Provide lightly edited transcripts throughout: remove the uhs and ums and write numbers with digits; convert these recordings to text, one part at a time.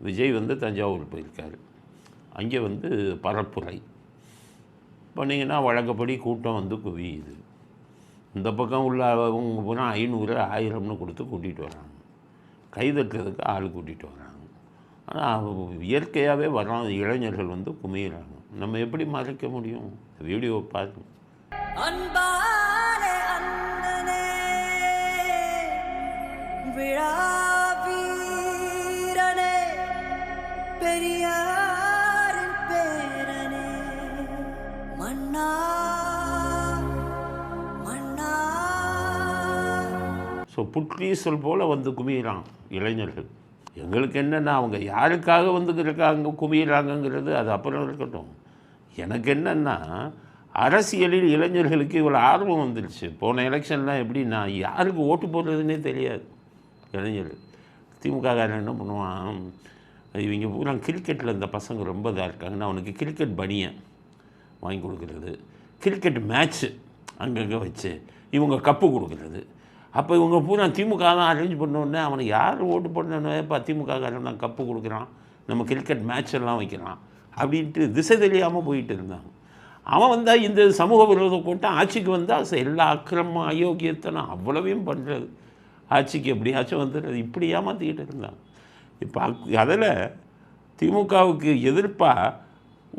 விஜய் வந்து தஞ்சாவூர் போயிருக்காரு. அங்கே வந்து பரப்புரை பண்ணிங்கன்னா வழக்கப்படி கூட்டம் வந்து குவியுது. இந்த பக்கம் உள்ள அவங்க பூரா 500 1000ன்னு கொடுத்து கூட்டிகிட்டு வராங்க. கைதட்டுறதுக்கு ஆள் கூட்டிகிட்டு வராங்க. ஆனால் இயற்கையாகவே வர்றாங்க இளைஞர்கள் வந்து குமியிறாங்க. நம்ம எப்படி மறைக்க முடியும்? வீடியோ பாருங்க. அன்பாலே அண்ணனே விழாவீரனே பெரியாரின் பேரனே மன்னா மன்னா. ஸோ புற்றீசல் போல் வந்து குமியிறான் இளைஞர்கள். எங்களுக்கு என்னென்னா அவங்க யாருக்காக வந்து இருக்காங்க குமியிறாங்கங்கிறது அது அப்புறம் இருக்கட்டும். எனக்கு என்னென்னா அரசியலில் இளைஞர்களுக்கு இவ்வளோ ஆர்வம் வந்துடுச்சு. போன எலெக்ஷன்லாம் எப்படின்னா யாருக்கு ஓட்டு போடுறதுன்னே தெரியாது இளைஞர்கள். திமுககாரன் என்ன பண்ணுவான், இவங்க பூரா கிரிக்கெட்டில் இந்த பசங்க ரொம்ப இதாக இருக்காங்கன்னா அவனுக்கு கிரிக்கெட் பனியை வாங்கி கொடுக்குறது, கிரிக்கெட் மேட்ச்சு அங்கங்கே வச்சு இவங்க கப்பு கொடுக்குறது. அப்போ இவங்க பூரா திமுக தான் அரேஞ்ச் பண்ணோடனே அவனுக்கு யார் ஓட்டு போடணுன்னு இப்போ திமுககாரன் தான் கப்பு கொடுக்குறான், நம்ம கிரிக்கெட் மேட்ச் எல்லாம் வைக்கிறான் அப்படின்ட்டு திசை தெரியாமல் போயிட்டு இருந்தாங்க. அவன் வந்தால் இந்த சமூக விரோத கூட்டம் ஆட்சிக்கு வந்தால் எல்லா அக்கிரமம் அயோக்கியத்தனம் அவ்வளவையும் பண்ணுறது, ஆட்சிக்கு எப்படியாச்சும் வந்துடுறது, இப்படி ஏமாற்றிக்கிட்டு இருந்தாங்க. இப்போ அதில் திமுகவுக்கு எதிர்ப்பாக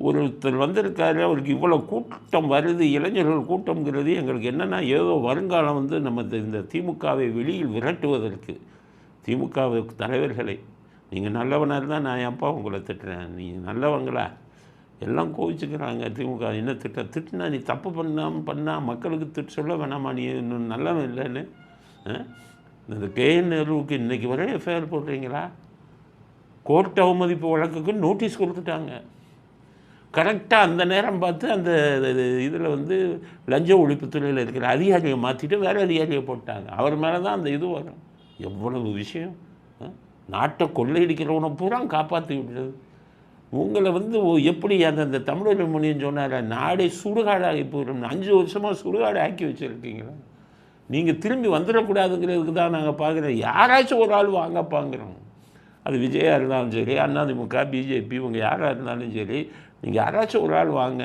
ஒருத்தர் வந்திருக்காரு, அவருக்கு இவ்வளோ கூட்டம் வருது, இளைஞர்கள் கூட்டம்ங்கிறது எங்களுக்கு என்னென்னா ஏதோ வருங்காலம் வந்து நம்ம இந்த திமுகவை வெளியில் விரட்டுவதற்கு திமுக தலைவர்களை நீங்கள் நல்லவனாக இருந்தால் நான் ஏன்ப்பா உங்களை திட்டுறேன், நீங்கள் நல்லவங்களா எல்லாம் கோவிச்சுக்கிறாங்க. திமுக என்ன திட்டுனா நீ தப்பு பண்ணால் மக்களுக்கு திட்டு சொல்ல வேணாமா, நீ இன்னும் நல்லவன் இல்லைன்னு. இந்த கேஎன் நேருவுக்கு இன்றைக்கி வரை எஃப்ஐஆர் போடுறீங்களா? கோர்ட் அவமதிப்பு வழக்குக்கு நோட்டீஸ் கொடுத்துட்டாங்க. கரெக்டாக அந்த நேரம் பார்த்து அந்த இதில் வந்து லஞ்ச ஒழிப்புத்துறையில் இருக்கிற அதிகாரியை மாற்றிட்டு வேறு அதிகாரியை போட்டாங்க. அவர் மேலே தான் அந்த இது வரும். எவ்வளவு விஷயம், நாட்டை கொள்ளையடிக்கிறவனை பூரா காப்பாற்றி விடுறது. உங்களை வந்து எப்படி அந்த தமிழர் மொழின்னு சொன்னார், நாடே சுடுகாடாகி போயிடும். 5 வருஷமாக சுடுகாடு ஆக்கி வச்சுருக்கீங்களா? நீங்கள் திரும்பி வந்துடக்கூடாதுங்கிறதுக்கு தான் நாங்கள் பார்க்குறோம். யாராச்சும் ஒரு ஆள் வாங்கப்பாங்கிறோம். அது விஜயாக இருந்தாலும் சரி, அதிமுக, பிஜேபி, இவங்க யாராக இருந்தாலும் சரி, நீங்கள் யாராச்சும் ஒரு ஆள் வாங்க.